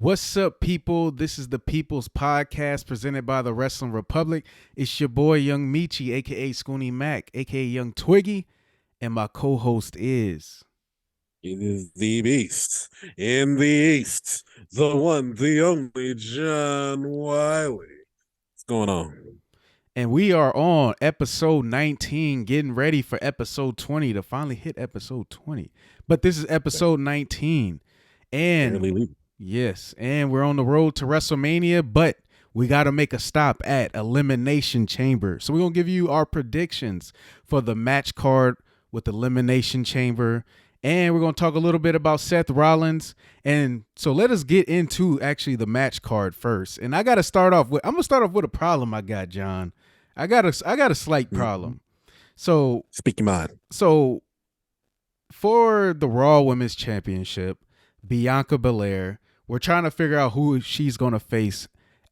What's up, people? This is the People's Podcast presented by the Wrestling Republic. It's your boy, Young Meechy, a.k.a. Scooney Mac, a.k.a. Young Twiggy, and my co-host is... It is the beast in the east, the one, the only John Wiley. What's going on? And we are on episode 19, getting ready for episode 20 to finally hit episode 20. But this is episode 19. And yes, and we're on the road to WrestleMania, but we got to make a stop at Elimination Chamber. So we're going to give you our predictions for the match card with Elimination Chamber. And we're going to talk a little bit about Seth Rollins. And so let us get into actually the match card first. And I'm going to start off with a problem I got, John. I got a slight problem. So speak your mind. So for the Raw Women's Championship, Bianca Belair, we're trying to figure out who she's going to face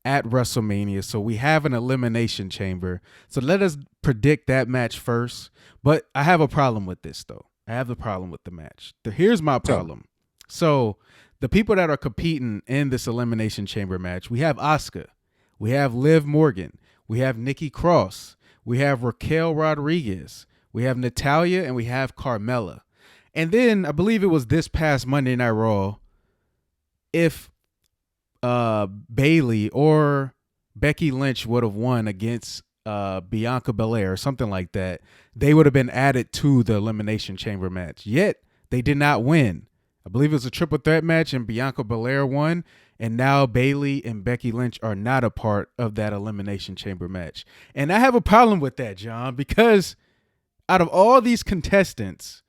at WrestleMania. So we have an Elimination Chamber. So let us predict that match first. But I have a problem with this, though. I have the problem with the match. Here's my problem. So the people that are competing in this Elimination Chamber match, we have Asuka, we have Liv Morgan, we have Nikki Cross, we have Raquel Rodriguez, we have Natalya, and we have Carmella. And then I believe it was this past Monday Night Raw, if Bayley or Becky Lynch would have won against Bianca Belair or something like that, they would have been added to the Elimination Chamber match. Yet they did not win. I believe it was a triple threat match and Bianca Belair won. And now Bayley and Becky Lynch are not a part of that Elimination Chamber match. And I have a problem with that, John, because out of all these contestants,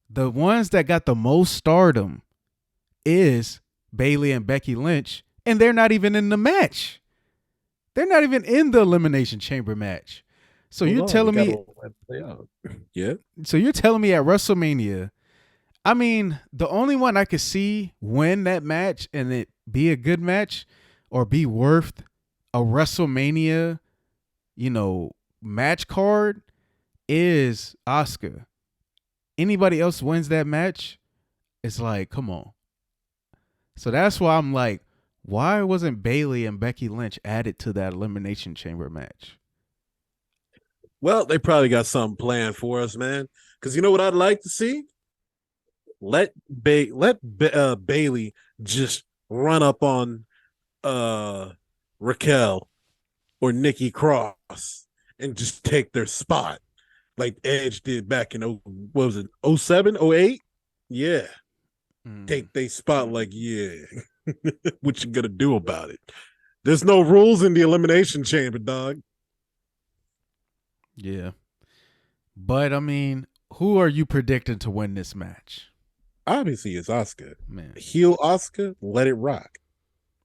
the ones that got the most stardom is Bayley and Becky Lynch, and they're not even in the match. They're not even in the Elimination Chamber match. So you're telling me, yeah. So you're telling me at WrestleMania, I mean, the only one I could see win that match and it be a good match or be worth a WrestleMania, match card is Asuka. Anybody else wins that match, it's like, come on. So that's why I'm like, why wasn't Bayley and Becky Lynch added to that Elimination Chamber match? Well, they probably got something planned for us, man. Because you know what I'd like to see? Let Bayley just run up on Raquel or Nikki Cross and just take their spot like Edge did back in what was it, 07, 08? Yeah. Take their spot like, yeah. What you gonna do about it? There's no rules in the Elimination Chamber, dog. Yeah. But I mean, who are you predicting to win this match? Obviously, it's Asuka. Man. Heel Asuka, let it rock.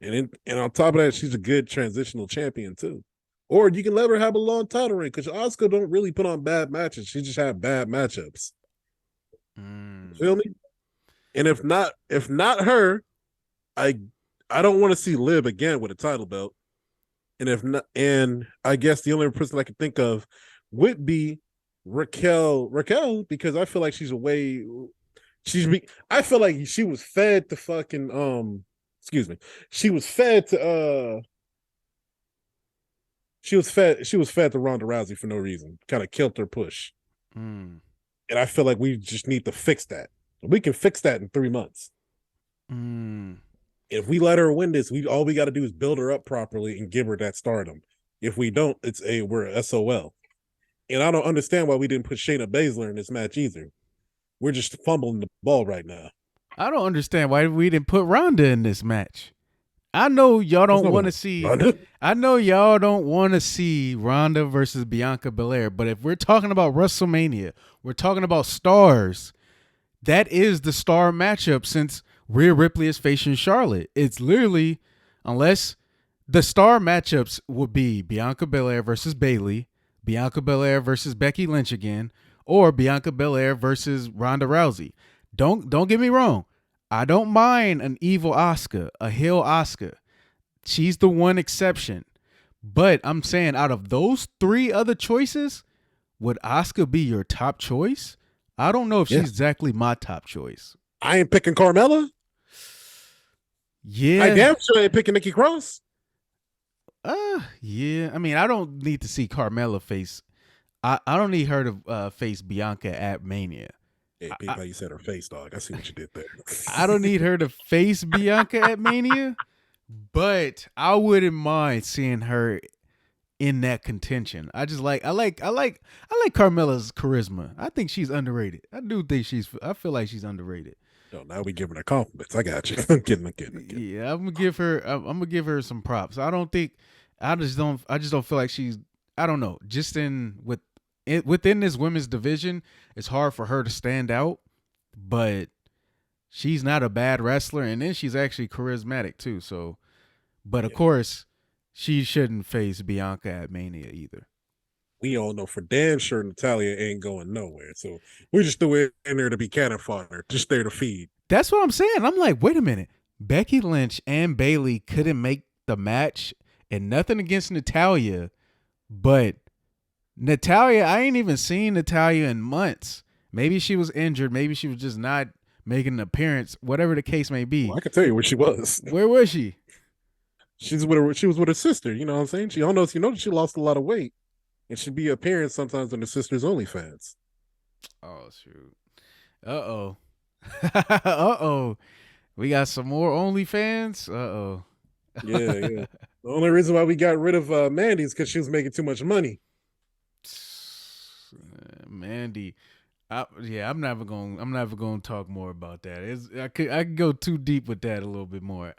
And on top of that, she's a good transitional champion too. Or you can let her have a long title reign because Asuka don't really put on bad matches. She just had bad matchups. Feel me? And if not her, I don't want to see Liv again with a title belt. And if not, and I guess the only person I can think of would be Raquel, because I feel like I feel like she was fed to fucking She was fed to Ronda Rousey for no reason. Kind of killed her push. And I feel like we just need to fix that. We can fix that in 3 months. If we let her win this, all we got to do is build her up properly and give her that stardom. If we don't, we're SOL. And I don't understand why we didn't put Shayna Baszler in this match either. We're just fumbling the ball right now. I don't understand why we didn't put Ronda in this match. I know y'all don't want to see Ronda. I know y'all don't want to see Ronda versus Bianca Belair, but if we're talking about WrestleMania, we're talking about stars. That is the star matchup since Rhea Ripley is facing Charlotte. It's literally, unless the star matchups would be Bianca Belair versus Bayley, Bianca Belair versus Becky Lynch again, or Bianca Belair versus Ronda Rousey. Don't get me wrong. I don't mind an evil Asuka, a heel Asuka. She's the one exception. But I'm saying out of those 3 other choices, would Asuka be your top choice? I don't know if she's exactly my top choice. I ain't picking Carmella. I Yeah. damn sure ain't picking Nikki Cross. Yeah. I mean, I don't need to see Carmella face. I don't need her to face Bianca at Mania. Hey, I, peep how you said her face, dog. I see what you did there. I don't need her to face Bianca at Mania, but I wouldn't mind seeing her in that contention. I like Carmella's charisma. I think she's underrated. I do think I feel like she's underrated. No, now we giving her compliments. I got you. I'm kidding. Yeah, I'm gonna give her some props. I just don't feel like she's I don't know. Just within this women's division, it's hard for her to stand out, but she's not a bad wrestler, and then she's actually charismatic too. So, but of Yeah. course, she shouldn't face Bianca at Mania either. We all know for damn sure Natalia ain't going nowhere. So we just threw it in there to be cannon fodder, just there to feed. That's what I'm saying. I'm like, wait a minute. Becky Lynch and Bayley couldn't make the match, and nothing against Natalia, but Natalia, I ain't even seen Natalia in months. Maybe she was injured. Maybe she was just not making an appearance. Whatever the case may Well, be. I can tell you where she was. Where was she? She was with her sister. You know what I'm saying? She don't know. You know she lost a lot of weight, and she'd be appearing sometimes on her sister's OnlyFans. Oh shoot. Uh oh. Uh oh. We got some more OnlyFans. Uh Yeah. The only reason why we got rid of Mandy is because she was making too much money. Mandy. I'm never gonna talk more about that. I could go too deep with that a little bit more.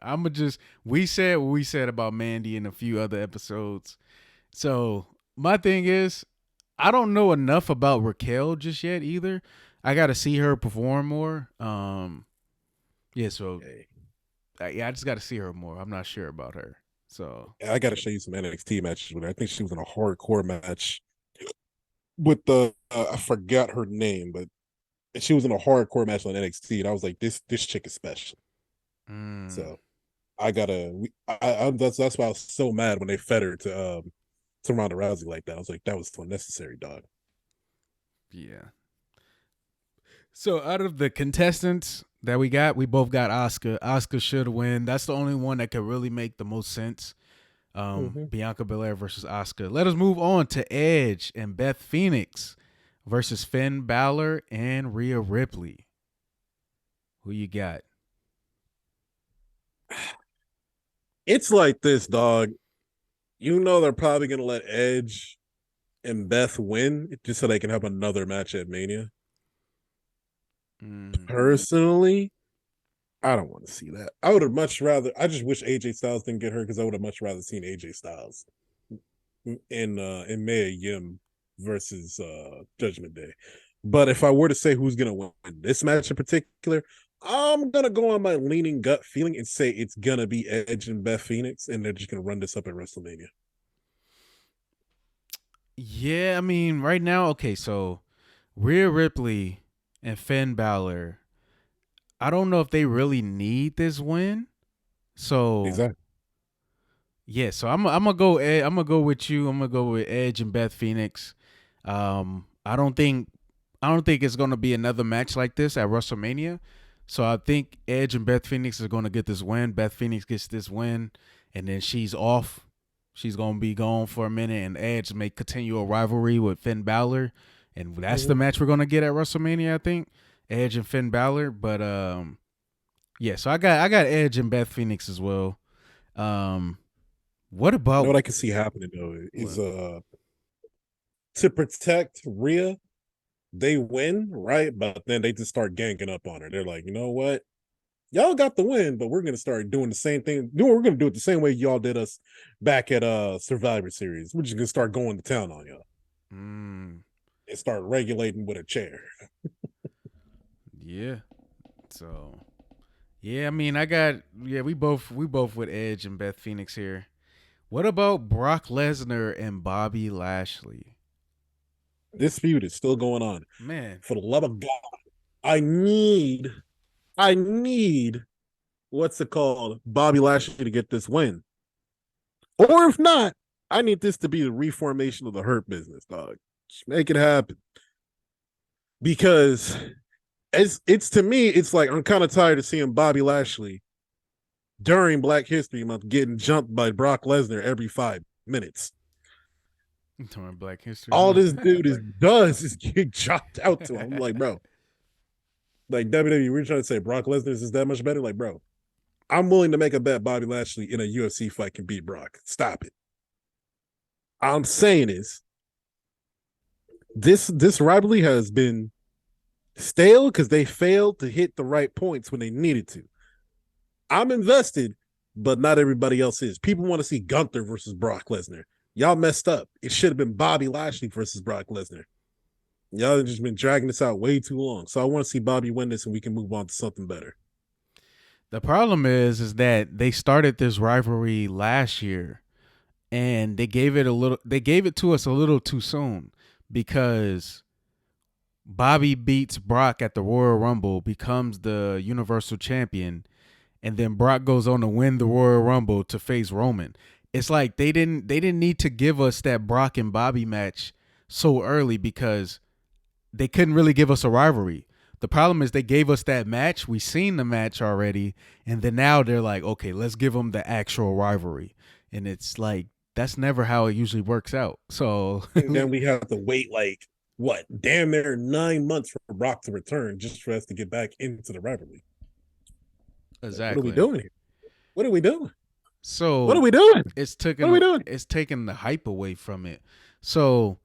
We said what we said about Mandy in a few other episodes. So my thing is, I don't know enough about Raquel just yet either. I got to see her perform more. Yeah. So Hey, yeah, I just got to see her more. I'm not sure about her. So I got to show you some NXT matches with her. I think she was in a hardcore match with the I forgot her name, but she was in a hardcore match on NXT, and I was like, this chick is special. mm, So I gotta. That's why I was so mad when they fed her to Ronda Rousey like that. I was like, that was unnecessary, dog. yeah. So out of the contestants that we both got Oscar. Oscar should win. That's the only one that could really make the most sense. Mm-hmm. Bianca Belair versus Oscar. Let us move on to Edge and Beth Phoenix versus Finn Balor and Rhea Ripley. Who you got? It's like this, dog. You know they're probably gonna let Edge and Beth win just so they can have another match at Mania. Mm, Personally, I don't want to see that. I would have much rather. I just wish AJ Styles didn't get hurt because I would have much rather seen AJ Styles in Mia Yim versus Judgment Day. But if I were to say who's gonna win this match in particular, I'm gonna go on my leaning gut feeling and say it's gonna be Edge and Beth Phoenix, and they're just gonna run this up at WrestleMania. yeah, I mean, right now, okay, so Rhea Ripley and Finn Balor. I don't know if they really need this win. So Exactly. yeah, so I'm gonna go. I'm gonna go with you. I'm gonna go with Edge and Beth Phoenix. I don't think it's gonna be another match like this at WrestleMania. So I think Edge and Beth Phoenix is gonna get this win. Beth Phoenix gets this win, and then she's off. She's gonna be gone for a minute, and Edge may continue a rivalry with Finn Balor, and that's the Mm-hmm. match we're gonna get at WrestleMania. I think Edge and Finn Balor, but yeah. So I got Edge and Beth Phoenix as well. Um, what You know about what I can see happening though is what? to protect Rhea, they win, right? But then they just start ganking up on her. They're like, you know what? Y'all got the win, but we're gonna start doing the same thing. We're gonna do it the same way y'all did us back at Survivor Series. We're just gonna start going to town on y'all Mm, and start regulating with a chair. yeah. So yeah, I mean, we both with Edge and Beth Phoenix here. What about Brock Lesnar and Bobby Lashley? This feud is still going on. Man, For the love of God, I need, I need what's it called? Bobby Lashley to get this win. Or if not, I need this to be the reformation of the Hurt Business, dog. Just make it happen. Because it's to me, it's like I'm kind of tired of seeing Bobby Lashley during Black History Month getting jumped by Brock Lesnar every 5 minutes. During Black History All Month. this dude does is get chopped out to him. I'm like, bro, like WWE, we're trying to say Brock Lesnar is that much better. Like, bro, I'm willing to make a bet Bobby Lashley in a UFC fight can beat Brock. Stop it. All I'm saying is this rivalry has been stale because they failed to hit the right points when they needed to. I'm invested, but not everybody else is. People want to see Gunther versus Brock Lesnar. Y'all messed up. It should have been Bobby Lashley versus Brock Lesnar. Y'all have just been dragging this out way too long. So I want to see Bobby win this and we can move on to something better. The problem is that they started this rivalry last year and they gave it to us a little too soon because Bobby beats Brock at the Royal Rumble, becomes the Universal Champion, and then Brock goes on to win the Royal Rumble to face Roman. It's like they didn't need to give us that Brock and Bobby match so early because they couldn't really give us a rivalry. The problem is they gave us that match. We seen the match already, and then now they're like, okay, let's give them the actual rivalry, and it's like that's never how it usually works out. So and then we have to wait like what, damn near 9 months for Brock to return just for us to get back into the rivalry. Exactly. What are we doing here? What are we doing? So what are we doing? It's taking the hype away from it. So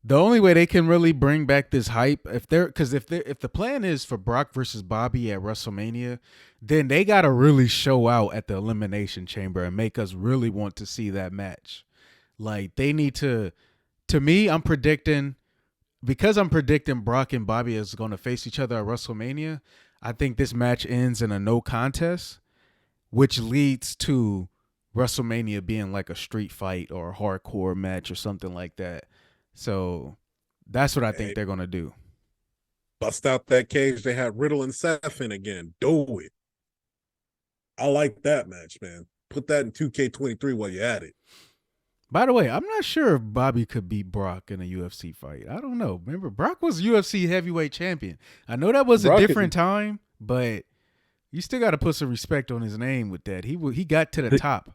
the only way they can really bring back this hype, if the plan is for Brock versus Bobby at WrestleMania, then they gotta really show out at the Elimination Chamber and make us really want to see that match. Like they need to. To me, I'm predicting Brock and Bobby is going to face each other at WrestleMania. I think this match ends in a no contest, which leads to WrestleMania being like a street fight or a hardcore match or something like that. So that's what I think they're going to do. Bust out that cage they had Riddle and Seth in again. Do it. I like that match, man. Put that in 2K23 while you're at it. By the way, I'm not sure if Bobby could beat Brock in a UFC fight. I don't know. Remember, Brock was UFC heavyweight champion. I know that was a different time, but you still got to put some respect on his name with that. He got to the top.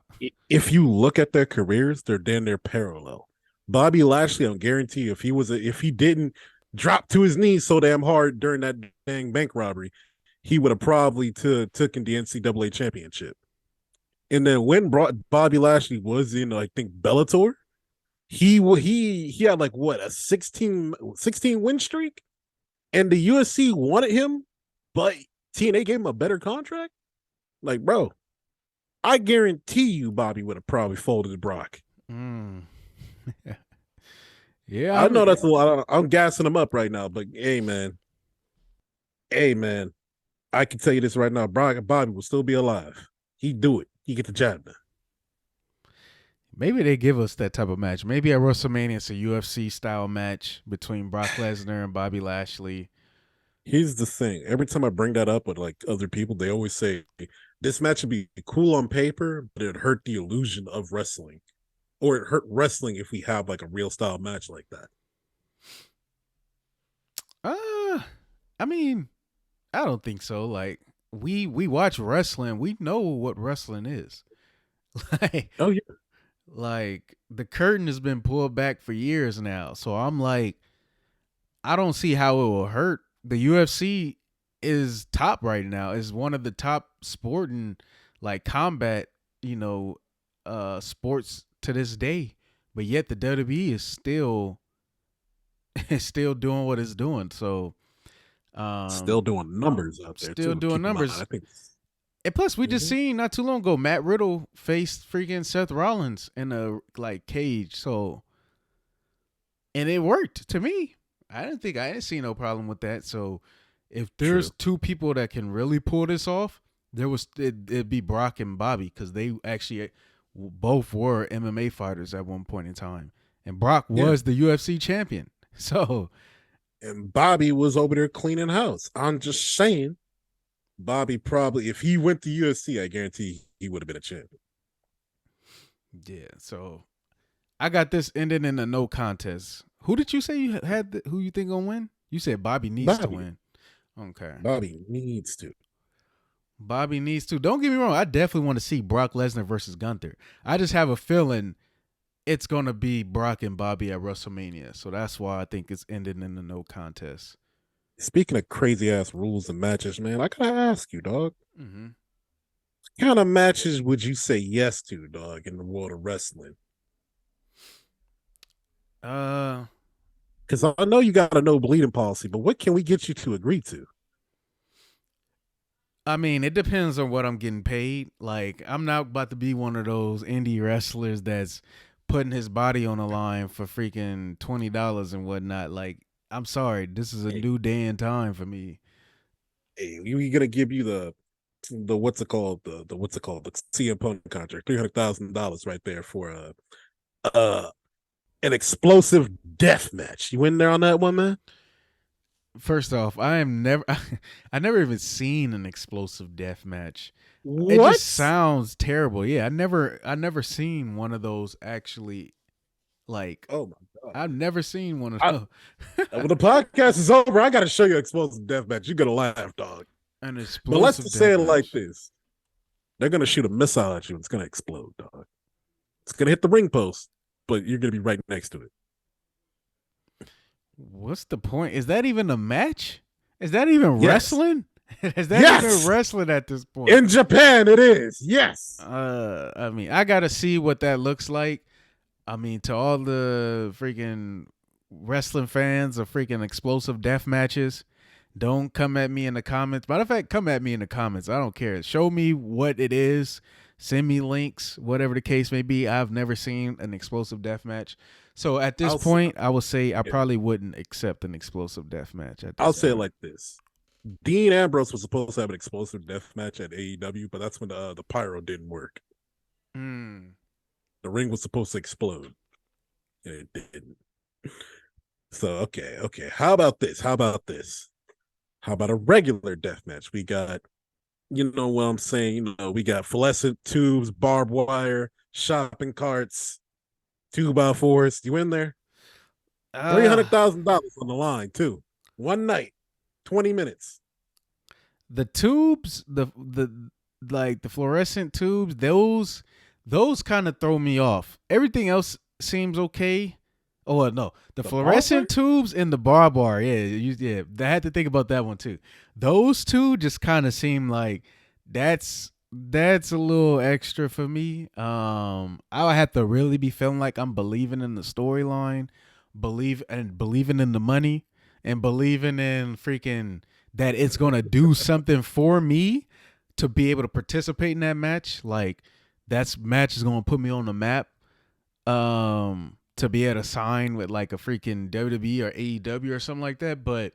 If you look at their careers, they're damn near parallel. Bobby Lashley, I'll guarantee you, if he didn't drop to his knees so damn hard during that dang bank robbery, he would have probably taken the NCAA championship. And then when Bobby Lashley was in, I think, Bellator, he had like what, a 16 win streak, and the UFC wanted him, but TNA gave him a better contract. Like, bro, I guarantee you, Bobby would have probably folded to Brock. Yeah, I know that's a lot. I'm gassing him up right now, but hey, man, I can tell you this right now: Bobby will still be alive. He'd do it. He get the job done. Maybe they give us that type of match. Maybe at WrestleMania it's a UFC style match between Brock Lesnar and Bobby Lashley. Here's the thing. Every time I bring that up with like other people, they always say this match would be cool on paper, but it'd hurt the illusion of wrestling. Or it hurt wrestling if we have like a real style match like that. I mean, I don't think so. Like we watch wrestling, we know what wrestling is. Like, oh yeah. Like the curtain has been pulled back for years now. So I'm like, I don't see how it will hurt. The UFC is top right now. Is one of the top sporting like combat, sports to this day. But yet the WWE is still doing what it's doing. So still doing numbers out there. Still doing numbers. I think. And plus, we just seen not too long ago Matt Riddle faced freaking Seth Rollins in a like cage. So, and it worked to me. I didn't see no problem with that. So, if there's two people that can really pull this off, it'd be Brock and Bobby because they actually both were MMA fighters at one point in time, and Brock was the UFC champion. So, and Bobby was over there cleaning house. I'm just saying. Bobby probably, if he went to UFC, I guarantee he would have been a champion. Yeah, so I got this ending in a no contest. Who did you say you had? Who you think gonna win? You said Bobby needs to win. Okay, Bobby needs to. Bobby needs to. Don't get me wrong. I definitely want to see Brock Lesnar versus Gunther. I just have a feeling it's gonna be Brock and Bobby at WrestleMania. So that's why I think it's ending in a no contest. Speaking of crazy ass rules and matches, man, I gotta ask you, dog. Mm-hmm. What kind of matches would you say yes to, dog, in the world of wrestling? Uh, Because I know you got a no bleeding policy, but what can we get you to agree to? I mean, it depends on what I'm getting paid. Like, I'm not about to be one of those indie wrestlers that's putting his body on the line for freaking $20 and whatnot. Like, I'm sorry, this is a Hey, new day and time for me. hey, we gonna give you the what's it called the what's it called the CM Punk contract, $300,000 right there for uh an explosive death match. You in there on that one, man? First off, I never even seen an explosive death match. It just What? sounds terrible. Yeah, I never seen one of those actually. Like, Oh my god! I've never seen one of I, those. when the podcast is over, I got to show you explosive death match. You're gonna laugh, dog. An But let's explosive just say death it like match. this: they're gonna shoot a missile at you, and it's gonna explode, dog. It's gonna hit the ring post, but you're gonna be right next to it. What's the point? Is that even a match? Is that even Yes, wrestling? Is that even yes. wrestling at this point? In Japan, it is. Yes. I mean, I gotta see what that looks like. I mean, to all the freaking wrestling fans of freaking explosive death matches, don't come at me in the comments. Matter of fact, come at me in the comments. I don't care. Show me what it is. Send me links, whatever the case may be. I've never seen an explosive death match. So at this I'll point, I would say I yeah, probably wouldn't accept an explosive death match at I'll this say it point. like this: Dean Ambrose was supposed to have an explosive death match at AEW, but that's when the pyro didn't work. Hmm. The ring was supposed to explode, and it didn't. So okay. How about this? How about this? How about a regular death match? We got, you know what I'm saying? You know, we got fluorescent tubes, barbed wire, shopping carts, 2x4s. You in there? Three Uh, hundred thousand dollars on the line too. One night, 20 minutes. the tubes, the like the fluorescent tubes, those kind of throw me off. Everything else seems okay. Oh well, no, the The barbed fluorescent wire? tubes and the barbed wire. Yeah. I had to think about that one too. Those two just kind of seem like that's a little extra for me. I would have to really be feeling like I'm believing in the storyline, believing in the money, and believing in freaking that it's gonna do something for me to be able to participate in that match. Like that match is gonna put me on the map. To be able to sign with like a freaking WWE or AEW or something like that. But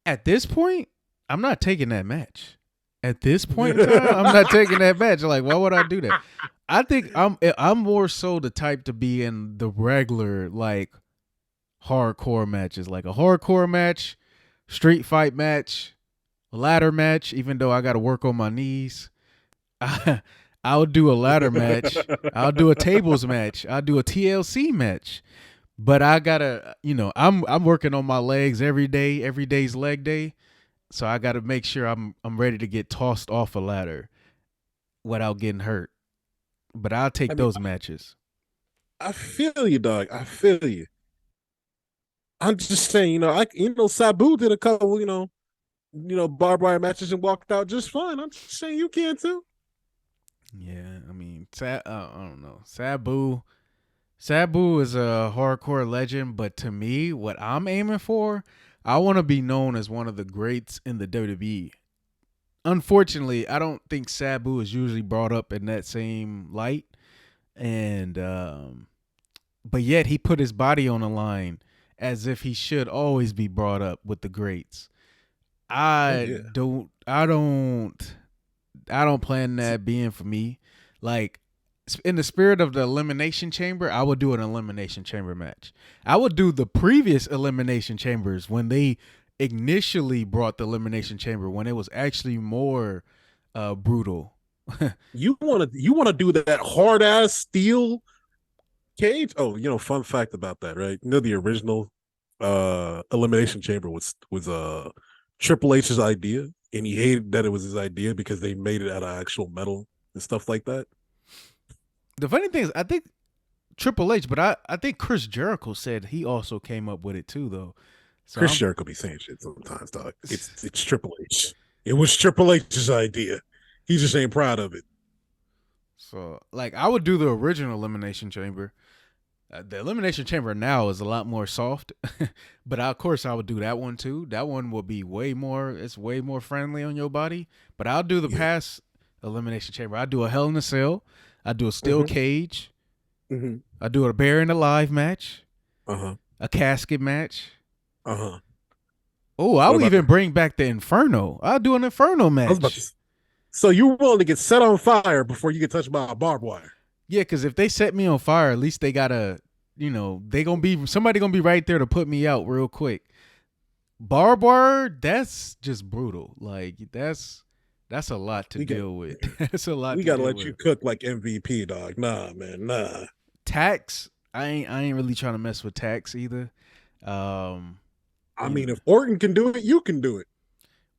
at this point, I'm not taking that match. At this point in time, I'm not taking that match. Like, why would I do that? I think I'm more so the type to be in the regular like hardcore matches, like a hardcore match, street fight match, ladder match. Even though I got to work on my knees, I'll do a ladder match. I'll do a tables match. I'll do a TLC match. But I gotta, I'm working on my legs every day. Every day's leg day, so I gotta make sure I'm ready to get tossed off a ladder without getting hurt. But I'll I take mean, those matches. I feel you, dog. I feel you. I'm just saying, Sabu did a couple, barbed wire matches and walked out just fine. I'm just saying you can too. Yeah, I mean, I don't know. Sabu is a hardcore legend, but to me, what I'm aiming for, I want to be known as one of the greats in the WWE. Unfortunately, I don't think Sabu is usually brought up in that same light, and but yet he put his body on the line as if he should always be brought up with the greats. Oh I yeah. don't, I don't, I don't plan that being for me. Like in the spirit of the elimination chamber, I would do an elimination chamber match. I would do the previous elimination chambers when they initially brought the elimination chamber when it was actually more brutal. You wanna do that hard ass steel cage? Oh, fun fact about that, right? The original elimination chamber was Triple H's idea. and he hated that it was his idea because they made it out of actual metal and stuff like that. The funny thing is, I think Triple H, but I think Chris Jericho said he also came up with it too, though. So Chris Jericho be saying shit sometimes, dog. It's Triple H. It was Triple H's idea. He just ain't proud of it. So, like, I would do the original Elimination Chamber. The Elimination Chamber now is a lot more soft, but of course I would do that one too. That one will be it's way more friendly on your body. But I'll do the past Elimination Chamber. I do a Hell in a Cell. I do a steel cage. I do a Burying Alive match. A casket match. Oh, I'll even bring back the Inferno. I'll do an Inferno match. So you're willing to get set on fire before you get touched by a barbed wire? Yeah, because if they set me on fire, at least they gotta, somebody gonna be right there to put me out real quick. Barbed wire, that's just brutal. Like that's a lot to deal with. That's a lot. We gotta let you cook like MVP, dog. Nah, man, nah. Tax, I ain't really trying to mess with tax either. I mean, if Orton can do it, you can do it.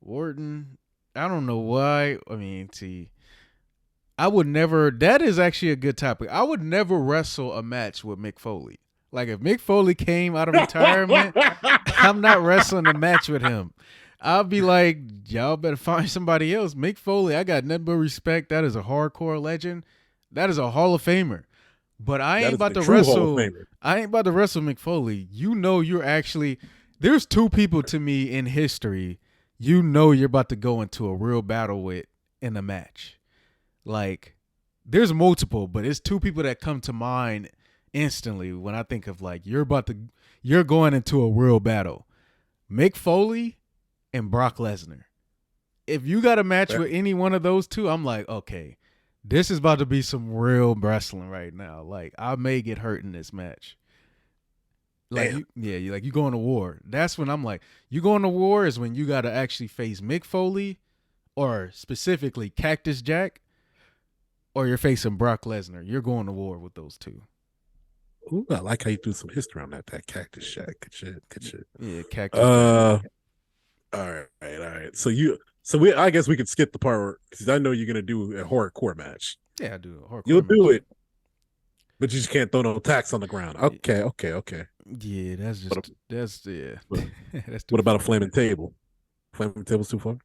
Orton, I don't know why. I mean, see. I would never. That is actually a good topic. I would never wrestle a match with Mick Foley. Like if Mick Foley came out of retirement, I'm not wrestling a match with him. I'll be like, y'all better find somebody else. Mick Foley, I got nothing but respect. That is a hardcore legend. That is a Hall of Famer. But I ain't about to wrestle. I ain't about to wrestle Mick Foley. You're actually. There's two people to me in history. You're about to go into a real battle with in a match. Like, there's multiple, but it's two people that come to mind instantly when I think of like you're going into a real battle. Mick Foley and Brock Lesnar. If you got a match with any one of those two, I'm like, okay, this is about to be some real wrestling right now. Like, I may get hurt in this match. Like, you going to war. That's when I'm like, you going to war is when you got to actually face Mick Foley or specifically Cactus Jack. Or you're facing Brock Lesnar. You're going to war with those two. Ooh, I like how you do some history on that Cactus Shack. Good shit. Yeah, Cactus Jack. All right. I guess we could skip the part because I know you're gonna do a hardcore match. Yeah, I do a hardcore. You'll do it, but you just can't throw no tacks on the ground. Okay. Yeah, that's that's what about a flaming table? Flaming table's too far.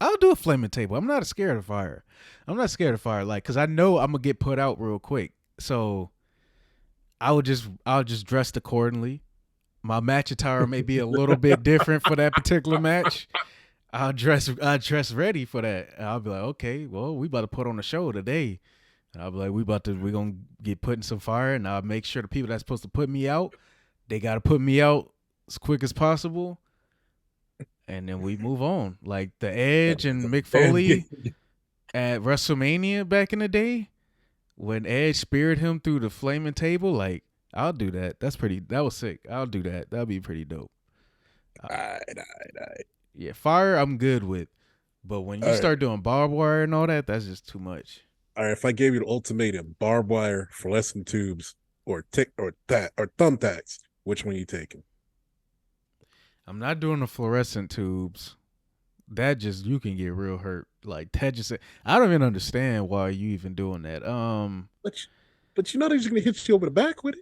I'll do a flaming table. I'm not scared of fire. Like, because I know I'm gonna get put out real quick. So I'll just dress accordingly. My match attire may be a little bit different for that particular match. I'll dress ready for that. I'll be like, okay, well, we about to put on a show today. And I'll be like, we're gonna get put in some fire, and I'll make sure the people that's supposed to put me out, they gotta put me out as quick as possible. And then we move on. Like the Edge and Mick Foley at WrestleMania back in the day, when Edge speared him through the flaming table, like, I'll do that. That was sick. I'll do that. That'll be pretty dope. All right. Yeah, fire I'm good with. But when you start doing barbed wire and all that, that's just too much. All right, if I gave you the ultimatum, barbed wire, fluorescent tubes, or thumbtacks, which one are you taking? I'm not doing the fluorescent tubes. That just, you can get real hurt. Like that just, I don't even understand why you even doing that. But you know they're just gonna hit you over the back with it.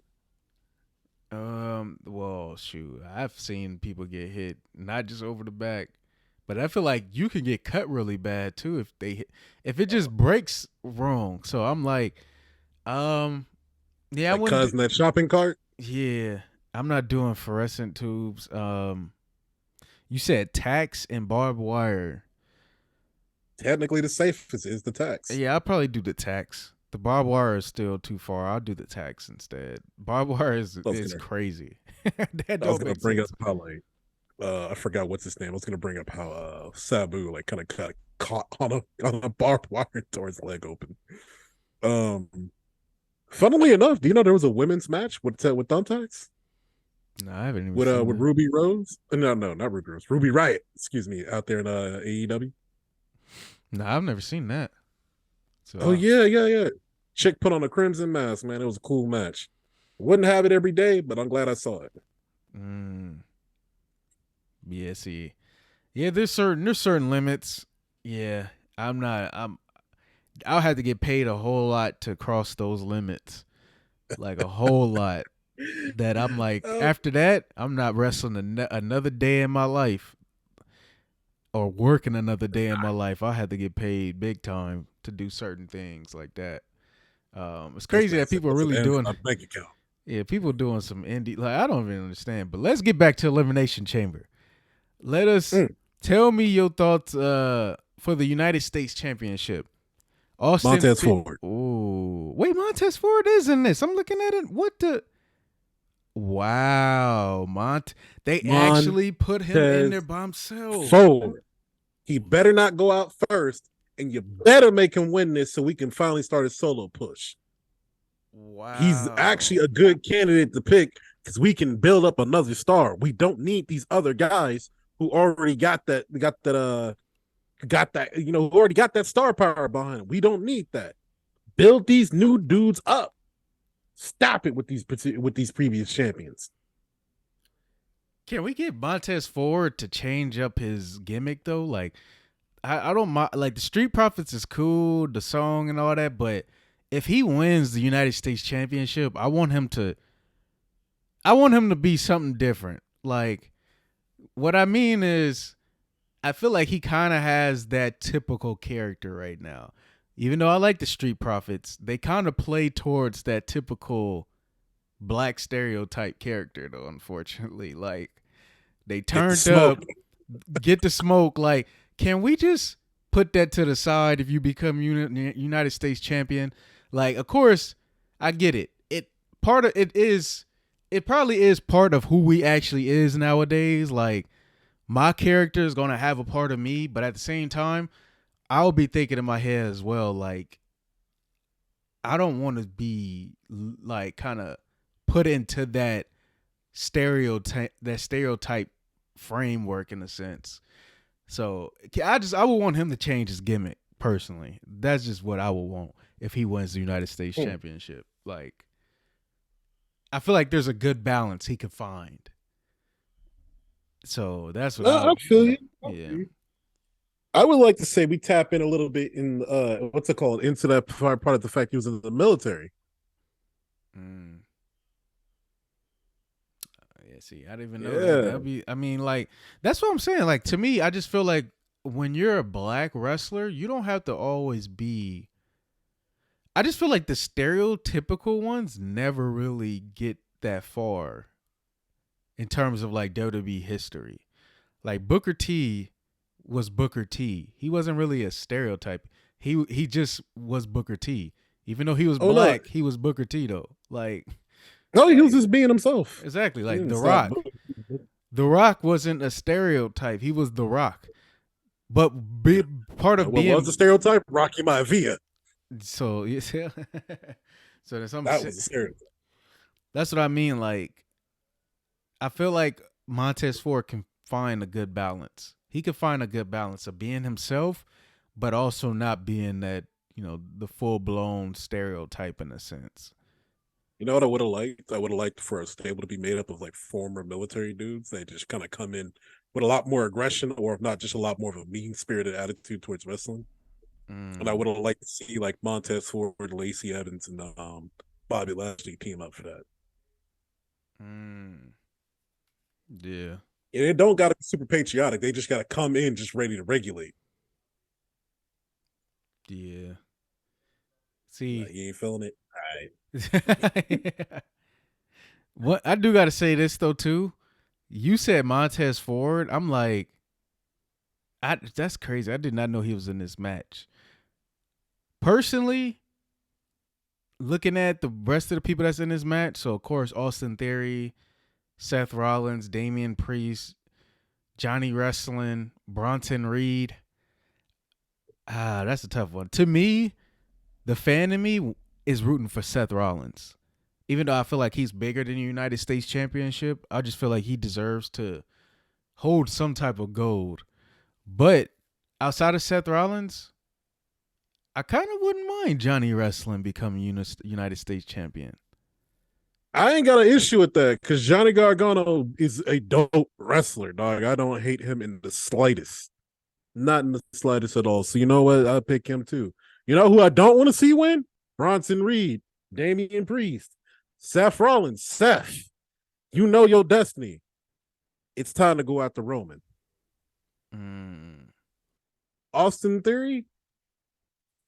Well, shoot, I've seen people get hit not just over the back, but I feel like you can get cut really bad too if it just breaks wrong. So I'm like, yeah, like I wouldn't in that shopping cart. Yeah. I'm not doing fluorescent tubes. You said tacks and barbed wire. Technically, the safest is the tacks. Yeah, I'll probably do the tacks. The barbed wire is still too far. I'll do the tacks instead. Barbed wire is crazy. I was gonna bring up how I forgot what's his name. I was gonna bring up how Sabu kind of got caught on a barbed wire and tore his leg open. Funnily enough, do you know there was a women's match with thumbtacks? No, I haven't even seen with Ruby Rose. No, not Ruby Rose. Ruby Riot. Excuse me, out there in AEW. No, I've never seen that. So, yeah. Chick put on a crimson mask. Man, it was a cool match. Wouldn't have it every day, but I'm glad I saw it. Yeah, see, Yeah, there's certain limits. Yeah, I'm not. I'll have to get paid a whole lot to cross those limits, like a whole lot. That I'm like, Oh, after that, I'm not wrestling another day in my life or working another day in my life. I had to get paid big time to do certain things like that. It's this crazy man that said people are that's an really end in doing. my bank account. Yeah, people doing some indie. Like I don't even understand. But let's get back to Elimination Chamber. Let us tell me your thoughts for the United States Championship. Austin Montez Fit. Ford. Oh, wait, Montez Ford is in this. I'm looking at it. What the? Wow, They Montez actually put him in there by himself. Ford. He better not go out first, and you better make him win this so we can finally start a solo push. He's Wow. actually a good candidate to pick because we can build up another star. We don't need these other guys who already who already got that star power behind him. We don't need that. Build these new dudes up. Stop it with these previous champions. Can we get Montez Ford to change up his gimmick though? Like, I don't mind. Like the Street Profits is cool, the song and all that, but if he wins the United States Championship, I want him to be something different. Like, what I mean is, I feel like he kind of has that typical character right now. Even though I like the Street Profits, they kind of play towards that typical black stereotype character, though, unfortunately. Like, they Get the turned smoke. up, get the smoke. Like, can we just put that to the side if you become United States champion? Like, of course, I get it. It probably is part of who we actually is nowadays. Like, my character is gonna have a part of me, but at the same time, I'll be thinking in my head as well, like, I don't want to be like kind of put into that stereotype framework in a sense. So I would want him to change his gimmick personally. That's just what I would want if he wins the United States Championship. Like, I feel like there's a good balance he could find. So that's what I feel you. yeah. I would like to say we tap in a little bit in what's it called into that part of the fact he was in the military. Mm. Yeah, see, I didn't even know that. Yeah. That'd be. I mean, like, that's what I'm saying. Like, to me, I just feel like when you're a black wrestler, you don't have to always be. I just feel like the stereotypical ones never really get that far in terms of like WWE history. Like Booker T was Booker T. He wasn't really a stereotype. He just was Booker T. Even though he was Oh no. black, he was Booker T though. Like, No, he was just being himself. exactly. He Like didn't The stop. Rock. The Rock wasn't a stereotype. He was The Rock. But part of What was being the stereotype? Rocky Maivia. so yeah, so there's some That was the stereotype. that's what I mean. Like, I feel like Montez Ford can find a good balance. He could find a good balance of being himself, but also not being that, the full blown stereotype in a sense. You know what I would have liked? I would have liked for a stable to be made up of like former military dudes. They just kind of come in with a lot more aggression, or if not, just a lot more of a mean spirited attitude towards wrestling. And I would have liked to see like Montez Ford, Lacey Evans, and Bobby Lashley team up for that. Yeah. And it don't got to be super patriotic. They just got to come in just ready to regulate. Yeah. See, you ain't feeling it. All right. What I do got to say this though too. You said Montez Ford. I'm like, that's crazy. I did not know he was in this match. Personally, looking at the rest of the people that's in this match, so of course Austin Theory, Seth Rollins, Damian Priest, Johnny Wrestling, Bronson Reed. That's a tough one. To me, the fan in me is rooting for Seth Rollins. Even though I feel like he's bigger than the United States Championship, I just feel like he deserves to hold some type of gold. But outside of Seth Rollins, I kind of wouldn't mind Johnny Wrestling becoming United States Champion. I ain't got an issue with that because Johnny Gargano is a dope wrestler, dog. I don't hate him in the slightest. Not in the slightest at all. So you know what? I'll pick him too. You know who I don't want to see win? Bronson Reed, Damian Priest, Seth Rollins. Seth, you know your destiny. It's time to go after Roman. Austin Theory,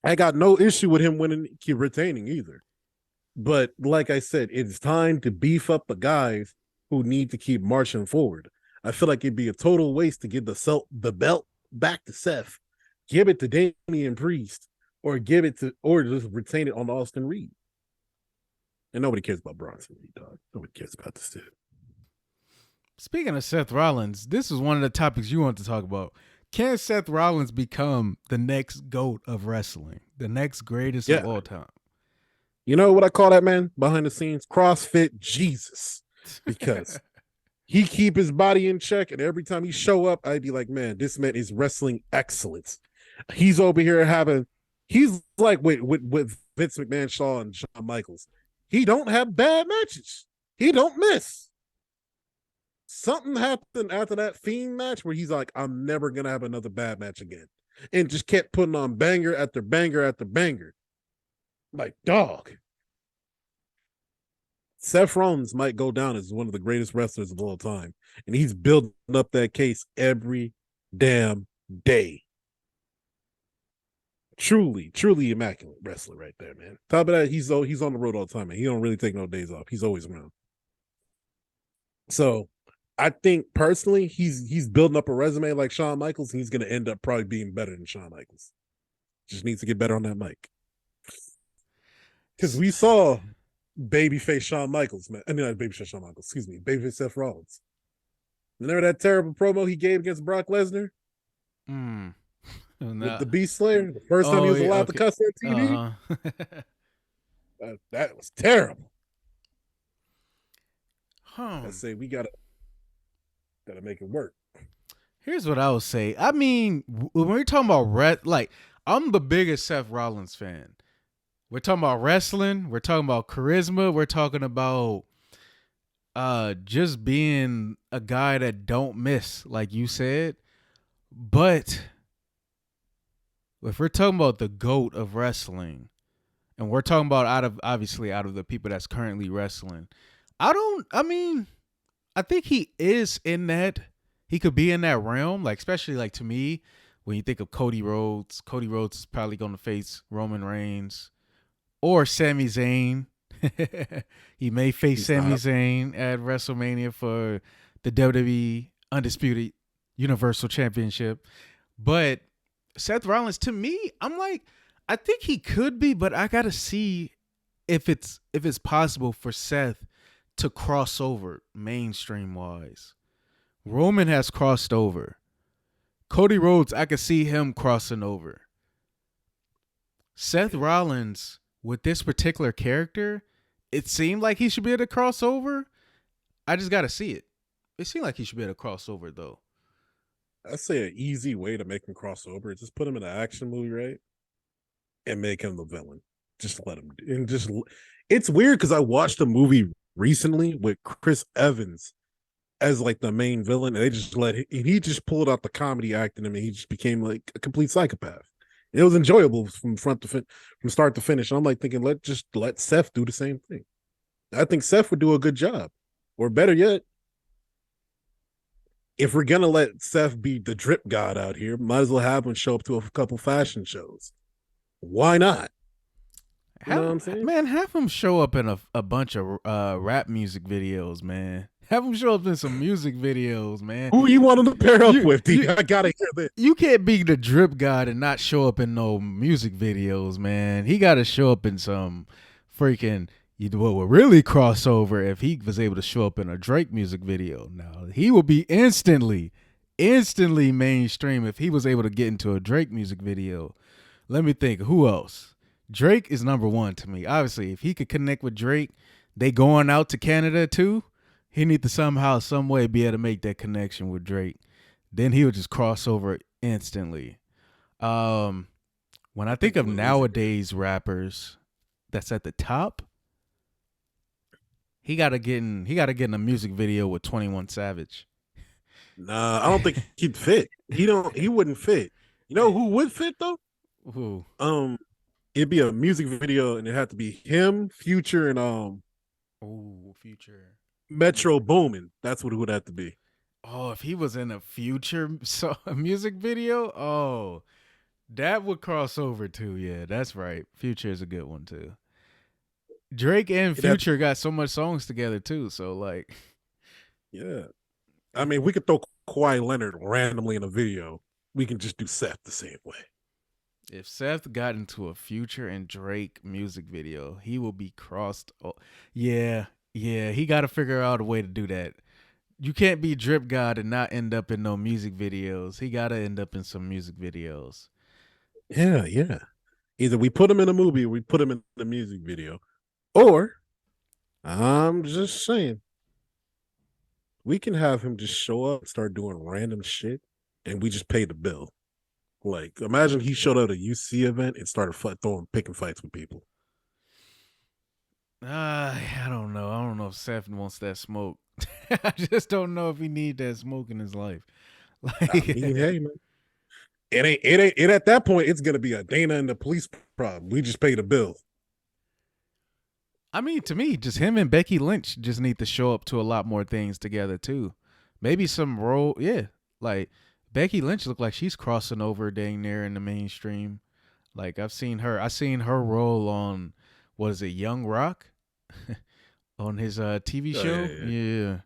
I got no issue with him winning, retaining either. But like I said, it's time to beef up the guys who need to keep marching forward. I feel like it'd be a total waste to give the belt back to Seth, give it to Damian Priest, or just retain it on Austin Reed. And nobody cares about Bronson Reed, dog. Nobody cares about this dude. Speaking of Seth Rollins, this is one of the topics you want to talk about. Can Seth Rollins become the next GOAT of wrestling? The next greatest of all time? You know what I call that, man? Behind the scenes, CrossFit Jesus. Because he keep his body in check, and every time he show up, I'd be like, man, this man is wrestling excellence. He's over here he's like with Vince McMahon, Shaw, and Shawn Michaels. He don't have bad matches. He don't miss. Something happened after that Fiend match where he's like, I'm never going to have another bad match again. And just kept putting on banger after banger after banger. Like, dog. Seth Rollins might go down as one of the greatest wrestlers of all time. And he's building up that case every damn day. Truly, truly immaculate wrestler right there, man. Top of that, he's on the road all the time, man. He don't really take no days off. He's always around. So I think personally, he's building up a resume like Shawn Michaels, and he's going to end up probably being better than Shawn Michaels. Just needs to get better on that mic. Because we saw babyface Shawn Michaels, man. I mean, not babyface Shawn Michaels, excuse me, babyface Seth Rollins. Remember that terrible promo he gave against Brock Lesnar? With the Beast Slayer, the first time he was allowed to cuss on TV? That was terrible. I say we gotta make it work. Here's what I would say. I mean, when we're talking about I'm the biggest Seth Rollins fan. We're talking about wrestling. We're talking about charisma. We're talking about just being a guy that don't miss, like you said. But if we're talking about the GOAT of wrestling, and we're talking about out of the people that's currently wrestling, I think he is in that. He could be in that realm, like especially like to me, when you think of Cody Rhodes is probably going to face Roman Reigns or Sami Zayn. He may face Sami Zayn at WrestleMania for the WWE Undisputed Universal Championship. But Seth Rollins, to me, I'm like, I think he could be, but I gotta see if it's possible for Seth to cross over mainstream wise. Roman has crossed over. Cody Rhodes, I could see him crossing over. Seth Rollins, with this particular character, it seemed like he should be able to cross over. I just gotta see it. It seemed like he should be able to cross over though. I say an easy way to make him cross over is just put him in an action movie, right? And make him the villain. Just let him. And just, it's weird because I watched a movie recently with Chris Evans as like the main villain, and they just he just pulled out the comedy act in him, and he just became like a complete psychopath. And it was enjoyable from start to finish. And I'm like thinking, let Seth do the same thing. I think Seth would do a good job, or better yet, if we're gonna let Seth be the drip god out here, might as well have him show up to a couple fashion shows. Why not? You know what I'm saying? Man, have him show up in a bunch of rap music videos, man. Have him show up in some music videos, man. Who you want him to pair up with? I gotta hear this. You can't be the drip god and not show up in no music videos, man. He got to show up in some freaking. What would really cross over if he was able to show up in a Drake music video. Now he would be instantly mainstream if he was able to get into a Drake music video. Let me think. Who else? Drake is number one to me. Obviously, if he could connect with Drake, they going out to Canada too. He need to somehow, some way be able to make that connection with Drake. Then he would just cross over instantly. When I think of nowadays rappers that's at the top, He gotta get in a music video with 21 Savage. Nah, I don't think he'd fit. He wouldn't fit. You know who would fit though? Who? Um, it'd be a music video, and it had to be him, Future, and Oh, Future. Metro Boomin. That's what it would have to be. Oh, if he was in a Future a music video, oh, that would cross over too. Yeah, that's right. Future is a good one too. Drake and It had to, Future got so much songs together too. So like, yeah. I if mean, we could throw Kawhi Leonard randomly in a video. We can just do Seth the same way. if Seth got into a Future and Drake music video, he will be crossed. Oh, yeah, yeah. He got to figure out a way to do that. You can't be Drip God and not end up in no music videos. He got to end up in some music videos. Yeah, yeah. Either we put him in a movie or we put him in the music video. Or I'm just saying, we can have him just show up, start doing random shit, and we just pay the bill. Like, imagine he showed up at a UC event and started picking fights with people. I don't know. I don't know if Seth wants that smoke. I just don't know if he need that smoke in his life. I mean, hey man, it at that point. It's gonna be a Dana and the police problem. We just pay the bill. I mean, to me, just him and Becky Lynch just need to show up to a lot more things together too. Maybe some role, yeah. Like Becky Lynch look like she's crossing over dang near in the mainstream. Like I seen her role on what is it, Young Rock, on his TV Oh, show. yeah, yeah. Yeah.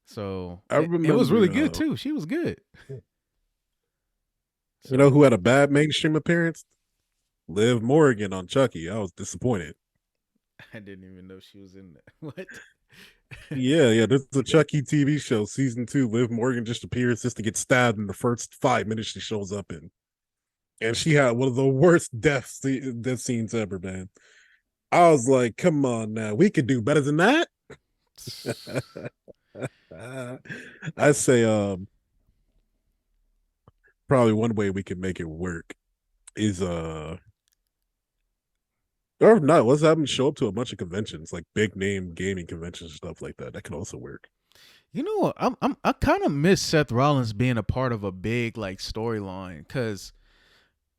So I it was really remember. good too. She was good. You know who So had a bad mainstream appearance? Liv Morgan on Chucky. I was disappointed. I didn't even know she was in that. What? Yeah, yeah. This is a Chucky TV show, season 2. Liv Morgan just appears just to get stabbed in the first 5 minutes she shows up in, and she had one of the worst death scenes ever, man. I was like, come on now, we could do better than that. I say, probably one way we can make it work is or not, let's have them show up to a bunch of conventions, like big name gaming conventions and stuff like that. That could also work. You know what? I kind of miss Seth Rollins being a part of a big like storyline because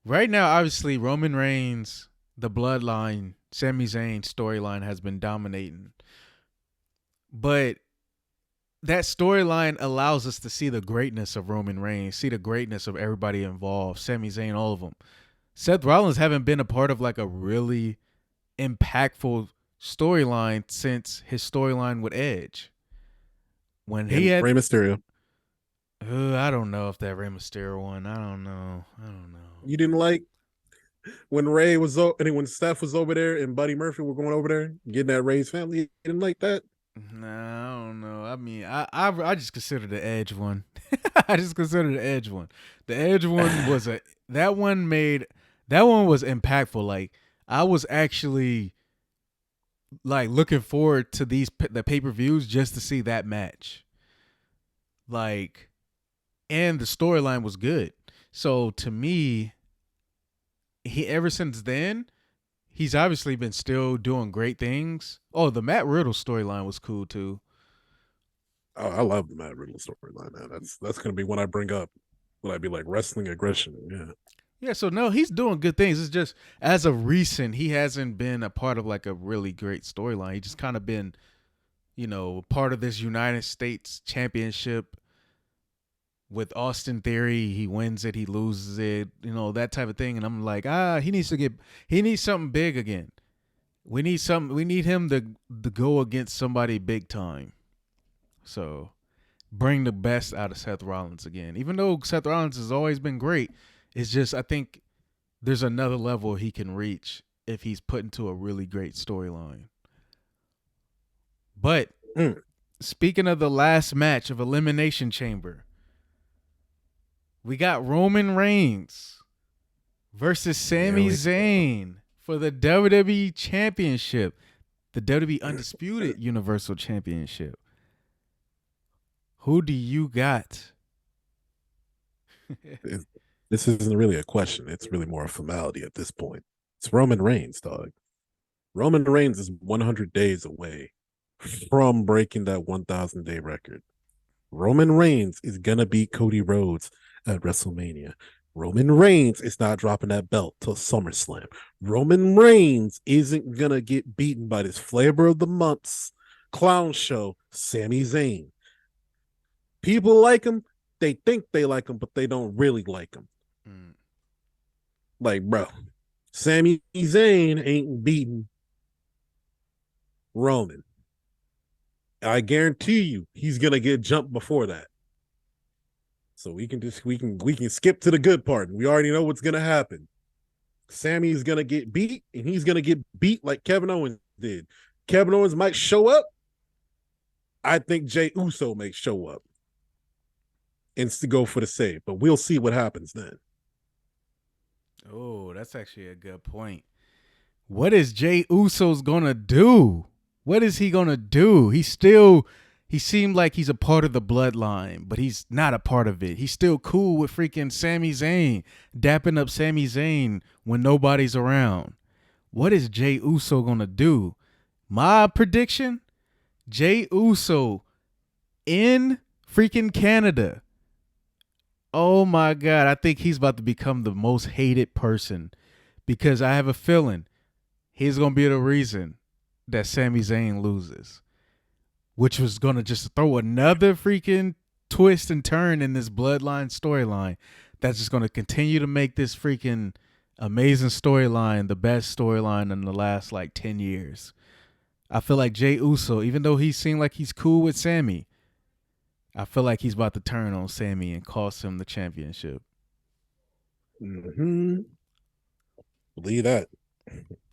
right now, obviously, Roman Reigns, the Bloodline, Sami Zayn storyline has been dominating, but that storyline allows us to see the greatness of Roman Reigns, see the greatness of everybody involved, Sami Zayn, all of them. Seth Rollins haven't been a part of like a really impactful storyline since his storyline with Edge. When he And had, Rey Mysterio. I don't know if that Rey Mysterio one. I don't know. I don't know. You didn't like when Ray was and when Steph was over there and Buddy Murphy were going over there getting that Ray's family? You didn't like that? Nah, I don't know. I mean, I just consider the Edge one. I just consider the Edge one. The Edge one was that one was impactful. Like I was actually like looking forward to the pay-per-views just to see that match. Like, and the storyline was good. So to me, he ever since then, he's obviously been still doing great things. Oh, the Matt Riddle storyline was cool too. Oh, I love the Matt Riddle storyline, man. That's gonna be one I bring up when I be like wrestling aggression. Yeah. Yeah, so no, he's doing good things. It's just as of recent, he hasn't been a part of like a really great storyline. He just kind of been, part of this United States Championship with Austin Theory. He wins it, he loses it, that type of thing. And I'm like, he needs something big again. We need him to go against somebody big time. So bring the best out of Seth Rollins again. Even though Seth Rollins has always been great, it's just I think there's another level he can reach if he's put into a really great storyline. But speaking of the last match of Elimination Chamber, we got Roman Reigns versus Sami Zayn for the WWE Championship, the WWE Undisputed Universal Championship. Who do you got? This isn't really a question. It's really more a formality at this point. It's Roman Reigns, dog. Roman Reigns is 100 days away from breaking that 1,000-day record. Roman Reigns is going to beat Cody Rhodes at WrestleMania. Roman Reigns is not dropping that belt till SummerSlam. Roman Reigns isn't going to get beaten by this flavor of the month's clown show, Sami Zayn. People like him. They think they like him, but they don't really like him. Like, bro, Sami Zayn ain't beating Roman. I guarantee you he's gonna get jumped before that. So we can skip to the good part. We already know what's gonna happen. Sammy is gonna get beat, and he's gonna get beat like Kevin Owens did. Kevin Owens might show up. I think Jey Uso may show up and to go for the save, but we'll see what happens then. Oh, that's actually a good point. What is Jey Uso's gonna do? What is he gonna do? He seemed like he's a part of the bloodline, but he's not a part of it. He's still cool with freaking Sami Zayn, dapping up Sami Zayn when nobody's around. What is Jey Uso gonna do? My prediction, Jey Uso in freaking Canada. Oh my God, I think he's about to become the most hated person because I have a feeling he's gonna be the reason that Sami Zayn loses, which was going to just throw another freaking twist and turn in this bloodline storyline that's just going to continue to make this freaking amazing storyline the best storyline in the last like 10 years. I feel like Jey Uso, even though he seemed like he's cool with Sami, I feel like he's about to turn on Sami and cost him the championship. Mm-hmm. Believe that.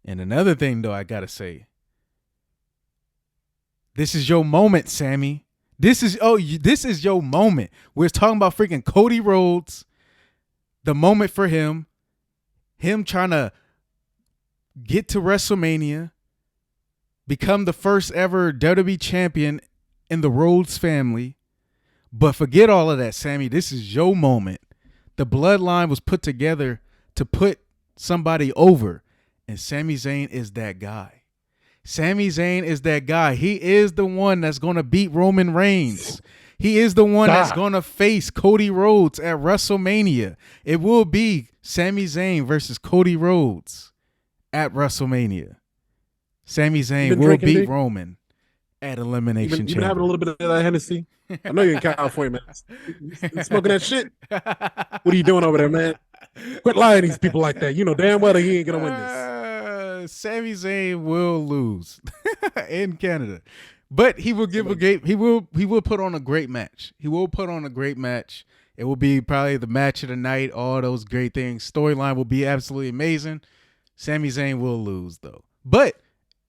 And another thing, though, I got to say, this is your moment, Sami. This is your moment. We're talking about freaking Cody Rhodes. The moment for him trying to get to WrestleMania, become the first ever WWE champion in the Rhodes family. But forget all of that, Sami. This is your moment. The bloodline was put together to put somebody over, and Sami Zayn is that guy. Sami Zayn is that guy. He is the one that's going to beat Roman Reigns. He is the one that's going to face Cody Rhodes at WrestleMania. It will be Sami Zayn versus Cody Rhodes at WrestleMania. Sami Zayn will beat Roman at Elimination Chamber. You been having a little bit of that Hennessy? I know you're in California, man. You smoking that shit? What are you doing over there, man? Quit lying to these people like that. You know damn well that he ain't going to win this. Sami Zayn will lose in Canada, but he will give a great. He will put on a great match. He will put on a great match. It will be probably the match of the night. All those great things. Storyline will be absolutely amazing. Sami Zayn will lose though. But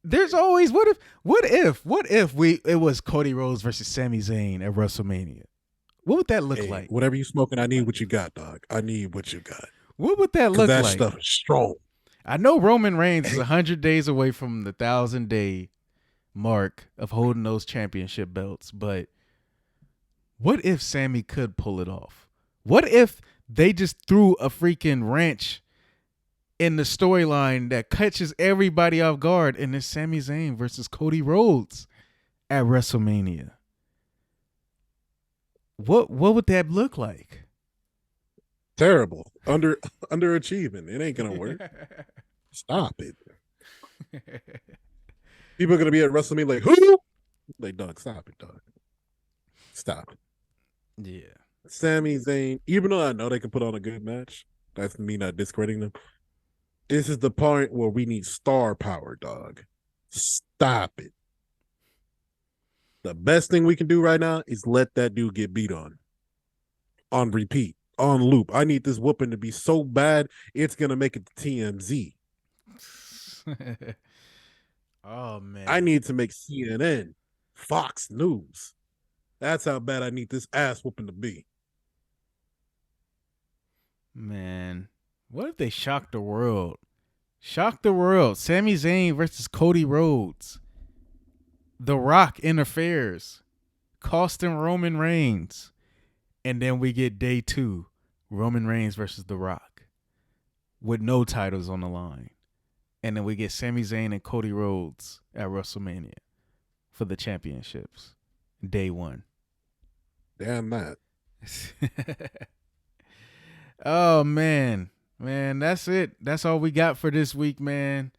there's always what if it was Cody Rhodes versus Sami Zayn at WrestleMania? What would that look like? Whatever you smoking, I need what you got, dog. I need what you got. What would that look like? That stuff is strong. I know Roman Reigns is 100 days away from the 1,000-day mark of holding those championship belts, but what if Sami could pull it off? What if they just threw a freaking wrench in the storyline that catches everybody off guard and it's Sami Zayn versus Cody Rhodes at WrestleMania? What would that look like? Terrible. Underachieving. It ain't gonna work. Stop it. People are gonna be at WrestleMania like, who? Like, dog, stop it, dog. Stop it. Yeah. Sami Zayn, even though I know they can put on a good match, that's me not discrediting them. This is the point where we need star power, dog. Stop it. The best thing we can do right now is let that dude get beat on repeat. On loop. I need this whooping to be so bad it's gonna make it to TMZ. Oh man. I need to make CNN, Fox News. That's how bad I need this ass whooping to be. Man, what if they shock the world? Shock the world. Sami Zayn versus Cody Rhodes. The Rock interferes, costing Roman Reigns. And then we get day 2, Roman Reigns versus The Rock, with no titles on the line. And then we get Sami Zayn and Cody Rhodes at WrestleMania. for the championships. Day one. Damn that. Oh man. Man, that's it. That's all we got for this week, man.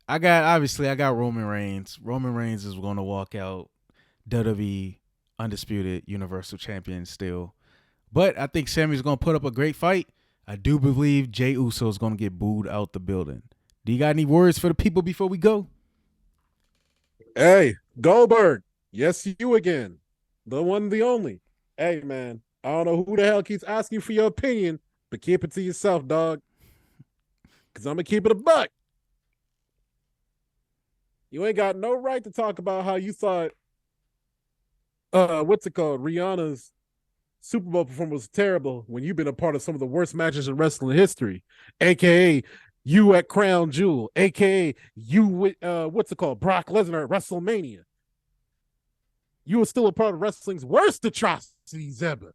I got Roman Reigns. Roman Reigns is going to walk out WWE undisputed Universal Champion still. But I think Sammy's going to put up a great fight. I do believe Jey Uso is going to get booed out the building. Do you got any words for the people before we go? Hey, Goldberg. Yes, you again. The one, the only. Hey, man. I don't know who the hell keeps asking for your opinion, but keep it to yourself, dog. Because I'm going to keep it a buck. You ain't got no right to talk about how you thought, what's it called? Rihanna's Super Bowl performance was terrible when you've been a part of some of the worst matches in wrestling history, aka you at Crown Jewel, aka you with what's it called, Brock Lesnar at WrestleMania. You were still a part of wrestling's worst atrocities ever,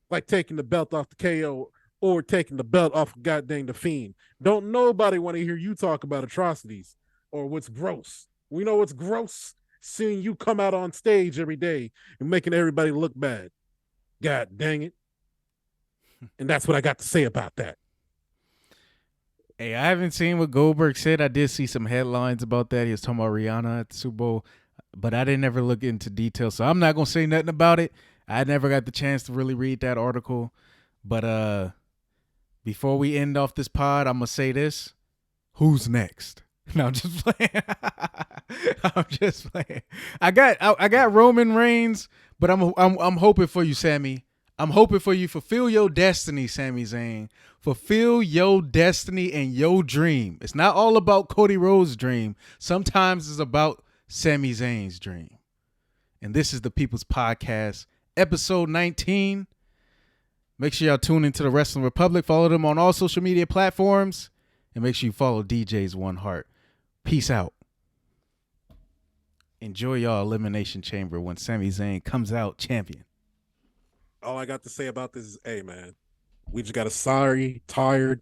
like taking the belt off the KO or taking the belt off of goddamn the Fiend. Don't nobody want to hear you talk about atrocities or what's gross. We know what's gross. Seeing you come out on stage every day and making everybody look bad. God dang it. And that's what I got to say about that. Hey, I haven't seen what Goldberg said. I did see some headlines about that. He was talking about Rihanna at the Super Bowl, but I didn't ever look into detail, so I'm not going to say nothing about it. I never got the chance to really read that article. But before we end off this pod, I'm going to say this. Who's next? No, I'm just playing. I'm just playing. I got Roman Reigns, but I'm hoping for you, Sammy. I'm hoping for you. Fulfill your destiny, Sami Zayn. Fulfill your destiny and your dream. It's not all about Cody Rhodes' dream. Sometimes it's about Sami Zayn's dream. And this is the People's Podcast, episode 19. Make sure y'all tune into the Wrestling Republic. Follow them on all social media platforms. And make sure you follow DJ's One Heart. Peace out. Enjoy y'all Elimination Chamber when Sami Zayn comes out champion. All I got to say about this is, hey, man, we just got a sorry, tired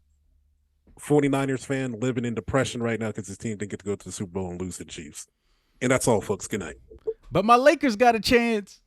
49ers fan living in depression right now because his team didn't get to go to the Super Bowl and lose to the Chiefs. And that's all, folks. Good night. But my Lakers got a chance.